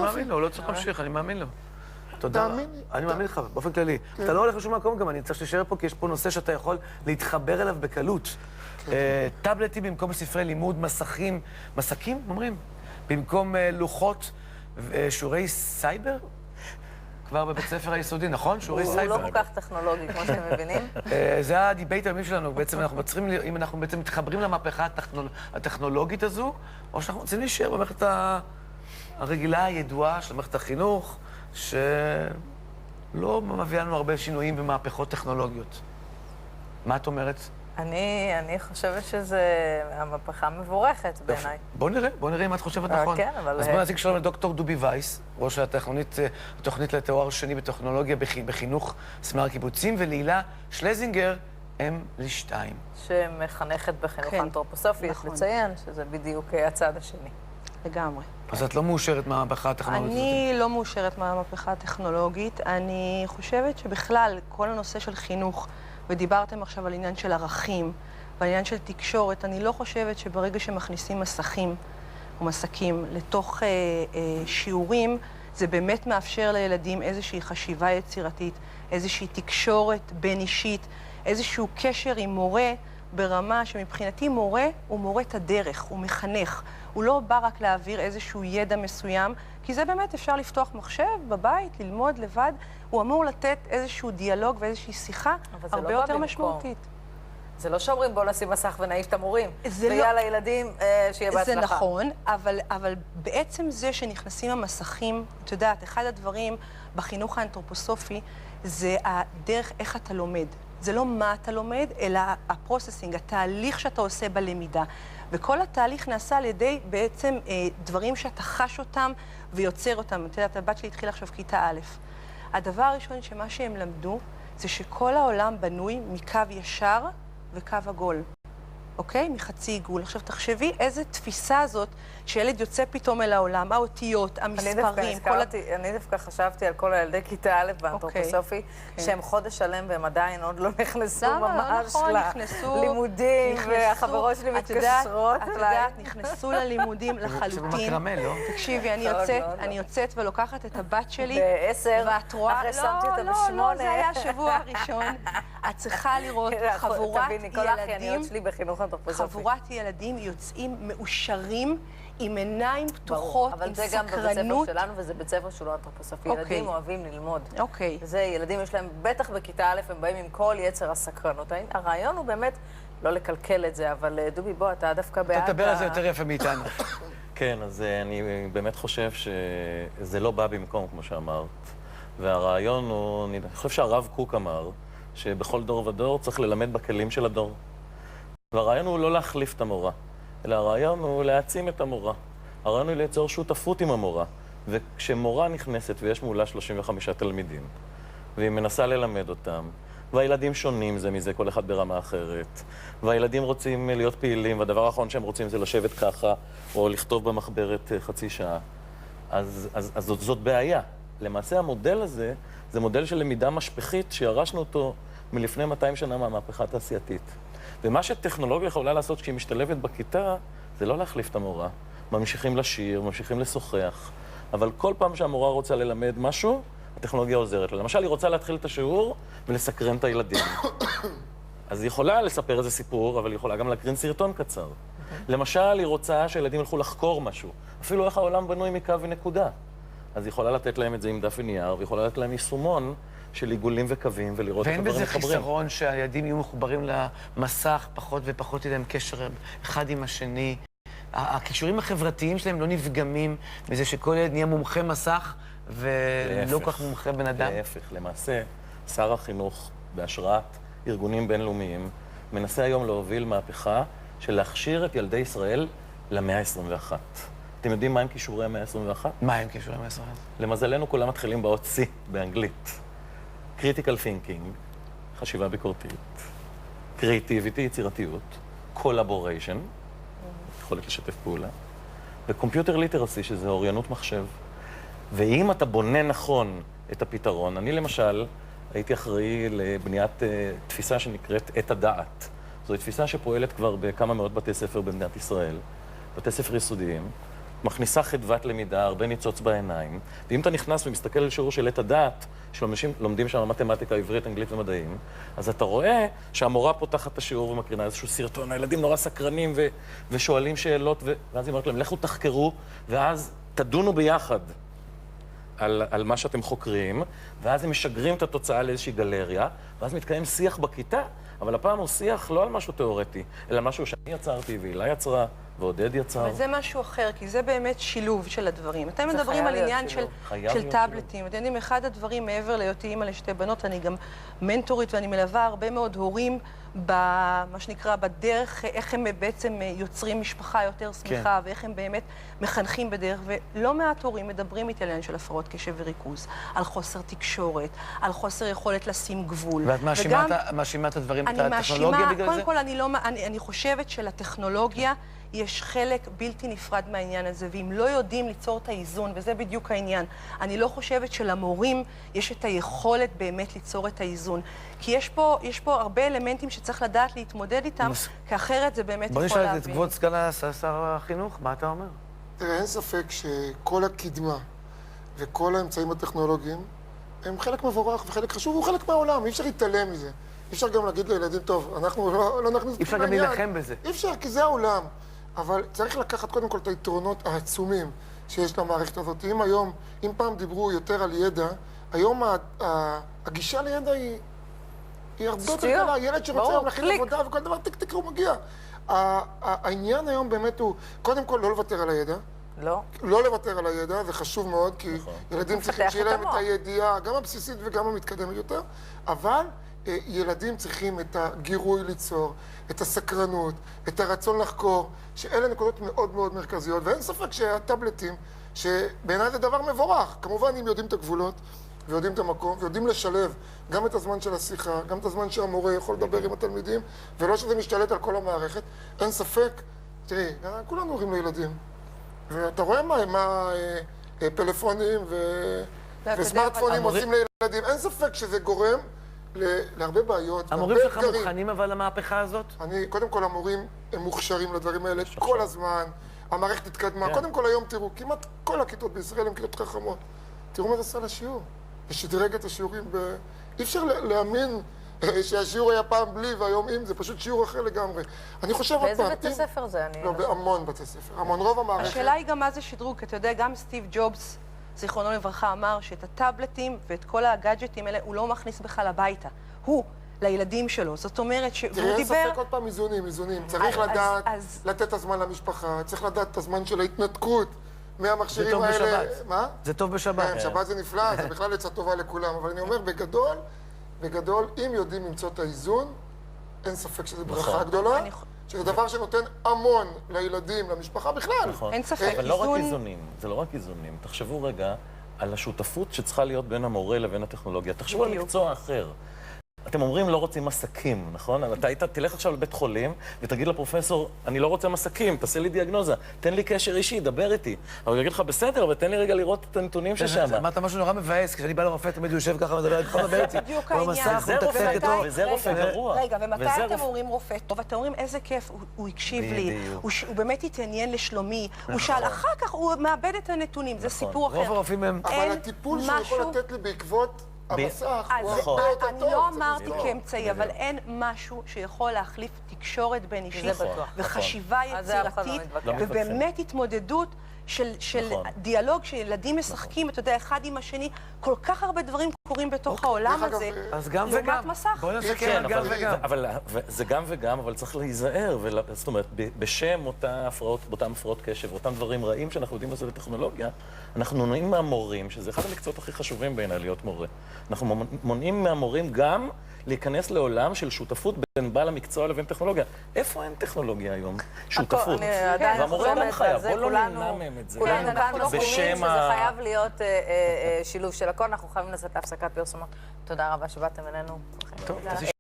מאמין לו, הוא לא צריך להמשיך, אני מאמין לו. תודה. תאמין לי. אני מאמין לך, באופן כללי. אתה לא הולך לשום מקום גם, אני צריך שתישאר פה, כי יש פה נושא שאתה יכול להתחבר אליו בקלות. טאבלטים במקום ספרי לימוד, מסכים, אומרים? במקום לוחות, שיעורי סייבר? כבר בבית ספר היסודי, נכון? שיעורי סייבר. הוא לא כל כך טכנולוגי, כמו שאתם מבינים. זה הדיבייט היומי שלנו, בעצם אנחנו צריכים, אם אנחנו בעצם מתחברים למהפכה הטכנולוגית הזו, או שאנחנו רוצים להישאר במערכת הרגילה, הידועה של מערכת החינוך, שלא מביאה לנו הרבה שינויים במהפכות טכנולוגיות. מה את אומרת? אני חושבת שזו המהפכה מבורכת בעיניי. בוא נראה אם את חושבת נכון. כן, אבל... אז בוא נציג שלום לדוקטור דובי וייס, ראש התוכנית לתואר שני בטכנולוגיה בחינוך סמינר הקיבוצים, ולהילה שלזינגר, אם לשתיים. שמחנכת בחינוך אנתרופוסופי, יש לציין שזה בדיוק הצד השני. לגמרי. אז את לא מאושרת מהמהפכה הטכנולוגית? אני לא מאושרת מהמהפכה הטכנולוגית. אני חושבת שבכלל, כל הנושא של חינוך, ודיברתם עכשיו על עניין של ערכים, ועל עניין של תקשורת, אני לא חושבת שברגע שמכניסים מסכים או מסכים לתוך שיעורים, זה באמת מאפשר לילדים איזושהי חשיבה יצירתית, איזושהי תקשורת בין אישית, איזשהו קשר עם מורה ברמה שמבחינתי מורה הוא מורה את הדרך, הוא מחנך. הוא לא בא רק להעביר איזשהו ידע מסוים, כי זה באמת אפשר לפתוח מחשב בבית, ללמוד לבד. הוא אמור לתת איזשהו דיאלוג ואיזושהי שיחה הרבה יותר משמעותית. זה לא שאומרים בוא נשים מסך ונעיף את המורים. ויאללה ילדים, שיהיה בהצלחה. זה נכון, אבל בעצם זה שנכנסים המסכים, את יודעת, אחד הדברים בחינוך האנתרופוסופי זה הדרך איך אתה לומד. זה לא מה אתה לומד, אלא הפרוססינג, התהליך שאתה עושה בלמידה. וכל התהליך נעשה על ידי בעצם דברים שאתה חש אותם ויוצר אותם. את יודעת, הבת שלי התחילה עכשיו כיתה א'. הדבר הראשון שמה שהם למדו זה שכל העולם בנוי מקו ישר וקו עגול. אוקיי? מחצי עיגול. עכשיו תחשבי איזה תפיסה זאת שילד יוצא פתאום אל העולם, האותיות, המספרים. אני דווקא חשבתי על כל הילדי כיתה א' באנתרופוסופי, שהם חודש שלם והם עדיין עוד לא נכנסו ממש ללימודים, והחברות שלי מתקשרות. את יודעת, נכנסו ללימודים לחלוטין. תקשיבי, אני יוצאת ולוקחת את הבת שלי, ואת רואה, אחרי שמתי אותה ב8. לא, זה היה השבוע הראשון. את צריכה לראות חבורת ילדים, חבורת ילדים יוצאים מאושרים, עם עיניים פתוחות, עם סקרנות. אבל זה גם בבית ספר שלנו, וזה בית ספר שהוא לא אנתרופוסופי. ילדים אוהבים ללמוד. זה ילדים, יש להם, בטח בכיתה א', הם באים עם כל יצר הסקרנות. הרעיון הוא באמת לא לקלקל את זה, אבל דובי, בוא, אתה דווקא בעד... אתה תדבר על זה יותר יפה מאיתנו. כן, אז אני באמת חושב שזה לא בא במקום, כמו שאמרת. והרעיון הוא, אני חושב שהרב קוק אמר, שבכל דור ודור צריך ללמד בכלים של הדור. והרעיון הוא לא להחליף את המורה, אלא הרעיון הוא להעצים את המורה. הרעיון הוא ליצור שותפות עם המורה. וכשמורה נכנסת ויש מולה 35 תלמידים, והיא מנסה ללמד אותם, והילדים שונים זה מזה, כל אחד ברמה אחרת, והילדים רוצים להיות פעילים, והדבר האחרון שהם רוצים זה לשבת ככה, או לכתוב במחברת חצי שעה, אז זאת בעיה. למעשה המודל הזה זה מודל של למידה משפחית שירשנו אותו מלפני 200 שנה מהמהפכה התעשייתית. ומה שטכנולוגיה יכולה לעשות כשהיא משתלבת בכיתה, זה לא להחליף את המורה. ממשיכים לשיר, ממשיכים לשוחח, אבל כל פעם שהמורה רוצה ללמד משהו, הטכנולוגיה עוזרת לה. למשל, היא רוצה להתחיל את השיעור ולסקרן את הילדים. אז היא יכולה לספר איזה סיפור, אבל היא יכולה גם להקרין סרטון קצר. למשל, היא רוצה שהילדים ילכו לחקור משהו. אפילו איך העולם בנוי מקו ונקודה. אז היא יכולה לתת להם את זה עם דף ונייר, והיא יכולה לתת להם יישומון של עיגולים וקווים, ולראות איך הדברים מחברים. ואין בזה חיסרון שהילדים יהיו מחוברים למסך, פחות ופחות יהיה להם קשר אחד עם השני. הקישורים החברתיים שלהם לא נפגמים מזה שכל ילד נהיה מומחה מסך, ולא כך מומחה בן אדם. להפך, למעשה, שר החינוך, בהשראת ארגונים בינלאומיים, מנסה היום להוביל מהפכה של להכשיר את ילדי ישראל למאה ה-21. אתם יודעים מה הם כישורי המאה ה-21? מה הם כישורי המאה ה-21? למזלנו כולם מתחילים באות C באנגלית. Critical thinking, חשיבה ביקורתית, creativity, יצירתיות, collaboration, יכולת לשתף פעולה, ו-computer literacy, שזה אוריינות מחשב. ואם אתה בונה נכון את הפתרון, אני למשל הייתי אחראי לבניית תפיסה שנקראת את הדעת. זו תפיסה שפועלת כבר בכמה מאות בתי ספר במדינת ישראל, בתי ספר יסודיים, מכניסה חדוות למידה, הרבה ניצוץ בעיניים, ואם אתה נכנס ומסתכל על שיעור של עת הדעת, שאנשים לומדים שם מתמטיקה, עברית, אנגלית ומדעים, אז אתה רואה שהמורה פותחת את השיעור ומקרינה איזשהו סרטון, הילדים נורא סקרנים ושואלים שאלות, ואז היא אומרת להם, לכו תחקרו, ואז תדונו ביחד על מה שאתם חוקרים, ואז הם משגרים את התוצאה לאיזושהי גלריה, ואז מתקיים שיח בכיתה, אבל הפעם הוא שיח לא על משהו תיאורטי, אלא משהו שאני יצרתי, והילה יצרה, ועודד יצר. אבל זה משהו אחר, כי זה באמת שילוב של הדברים. אתם מדברים על עניין של טאבלטים. אתם יודעים, אחד הדברים, מעבר להיותי אימא לשתי בנות, אני גם מנטורית, ואני מלווה הרבה מאוד הורים במה שנקרא, בדרך, איך הם בעצם יוצרים משפחה יותר שמחה, ואיך הם באמת מחנכים בדרך, ולא מעט הורים מדברים איתי על עניין של הפרעות קשב וריכוז, על חוסר תקשורת, על חוסר יכולת לשים גבול. ואת מאשימה את הדברים, את הטכנולוגיה בגלל זה? קודם כל, אני חושבת שלטכנולוגיה יש חלק בלתי נפרד מהעניין הזה, ואם לא יודעים ליצור את האיזון, וזה בדיוק העניין, אני לא חושבת שלמורים יש את היכולת באמת ליצור את האיזון. כי יש פה הרבה אלמנטים שצריך לדעת להתמודד איתם, כי אחרת זה באמת יכול להבין. בוא נשאל את כבוד סגן שר החינוך, מה אתה אומר? תראה, אין ספק שכל הקדמה וכל האמצעים הטכנולוגיים הם חלק מבורך וחלק חשוב, הוא חלק מהעולם, אי אפשר להתעלם מזה. אי אפשר גם להגיד לילדים, טוב, אנחנו לא נכניס... אי אפשר גם להילחם בזה. אי אפשר, כי זה העולם. אבל צריך לקחת קודם כל את היתרונות העצומים שיש למערכת הזאת. אם פעם דיברו יותר על ידע, היום הגישה לידע היא הרבה יותר קלה. ילד שרוצה להכין עבודה וכל דבר, טיק הוא מגיע. העניין היום באמת הוא, קודם כל לא לוותר על הידע. לא לוותר על הידע, זה חשוב מאוד, כי ילדים צריכים שיהיה להם את הידיעה, גם הבסיסית וגם המתקדמת יותר, אבל ילדים צריכים את הגירוי ליצור, את הסקרנות, את הרצון לחקור, שאלה נקודות מאוד מאוד מרכזיות, ואין ספק שהטאבלטים, שבעיניי זה דבר מבורך, כמובן אם יודעים את הגבולות, ויודעים את המקום, ויודעים לשלב גם את הזמן של השיחה, גם את הזמן שהמורה יכול לדבר עם התלמידים, ולא שזה משתלט על כל המערכת, אין ספק, תראי, כולנו הורים לילדים, ואתה רואה מה פלאפונים וסמארטפונים עושים לילדים, אין ספק שזה גורם להרבה בעיות. המורים שלך מוכנים אבל למהפכה הזאת? קודם כל המורים הם מוכשרים לדברים האלה כל הזמן, המערכת התקדמה. קודם כל היום תראו, כמעט כל הכיתות בישראל הן כיתות חכמות. תראו מה זה עשה לשיעור. ושדרג את השיעורים אי אפשר להאמין שהשיעור היה פעם בלי והיום עם, זה פשוט שיעור אחר לגמרי. אני חושב עוד פעם... באיזה בתי ספר זה? לא, בהמון בתי ספר. המון רוב המערכת. השאלה היא גם מה זה שדרוג, כי אתה יודע, גם סטיב ג'ובס, זיכרונו לברכה, אמר שאת הטאבלטים ואת כל הגאדג'טים האלה הוא לא מכניס בכלל הביתה. הוא, לילדים שלו. זאת אומרת שהוא דיבר... תראה, אין ספק עוד פעם איזונים. צריך לדעת לתת את הזמן למשפחה, צריך לדעת את הזמן של ההתנתקות מהמכשירים האלה. זה טוב בשבת. מה? זה טוב בשבת. כן, שבת זה נפלא, זה בכלל עצה טובה לכולם. אבל אני אומר, בגדול, אם יודעים למצוא את האיזון, אין ספק שזו ברכה גדולה, שזה דבר שנותן המון לילדים, למשפחה בכלל. אין ספק, אבל לא רק איזונים, זה לא רק איזונים. תחשבו רגע על השותפות שצריכה להיות בין המורה לבין הטכנולוגיה. תחשבו על מקצוע אחר. אתם אומרים לא רוצים מסכים, נכון? אתה תלך עכשיו לבית חולים ותגיד לפרופסור, אני לא רוצה מסכים, תעשה לי דיאגנוזה, תן לי קשר אישי, דבר איתי. אבל הוא יגיד לך, בסדר, אבל תן לי רגע לראות את הנתונים ששם. אמרת משהו נורא מבאס, כשאני בא לרופא, תמיד הוא יושב ככה ומדבר איתי, כל דבר איתי. זה בדיוק העניין. וזה רופא גרוע. רגע, ומתי אתם אומרים רופא טוב? ואתם אומרים, איזה כיף, הוא הקשיב לי, הוא באמת התעניין לשלומי, הוא שאל, אחר כך הוא מאבד את הנתונים, זה סיפור אחר. רוב הרופאים הם... אבל הטיפול שהוא יכול לתת לי בעקבות המסך, הוא הרבה יותר טוב. אני לא אמרתי כאמצעי, אבל אין משהו שיכול להחליף תקשורת בין אישית וחשיבה יצירתית, ובאמת התמודדות של דיאלוג שילדים משחקים, אתה יודע, אחד עם השני, כל כך הרבה דברים קורים בתוך העולם הזה, אז גם וגם. בוא נסתכל על גם וגם. זה גם וגם, אבל צריך להיזהר, זאת אומרת, בשם אותם הפרעות קשב, אותם דברים רעים שאנחנו יודעים לעשות בטכנולוגיה, אנחנו מונעים מהמורים, שזה אחד המקצועות הכי חשובים בעיניי להיות מורה. אנחנו מונעים מהמורים גם להיכנס לעולם של שותפות בין בעל המקצוע לבין טכנולוגיה. איפה אין טכנולוגיה היום? שותפות. והמורה לא חייב, בוא לא נמנע מהם את זה. כולנו כאן מסכימים שזה חייב להיות שילוב של הכל. אנחנו חייבים לצאת להפסקת פרסומות. תודה רבה שבאתם אלינו.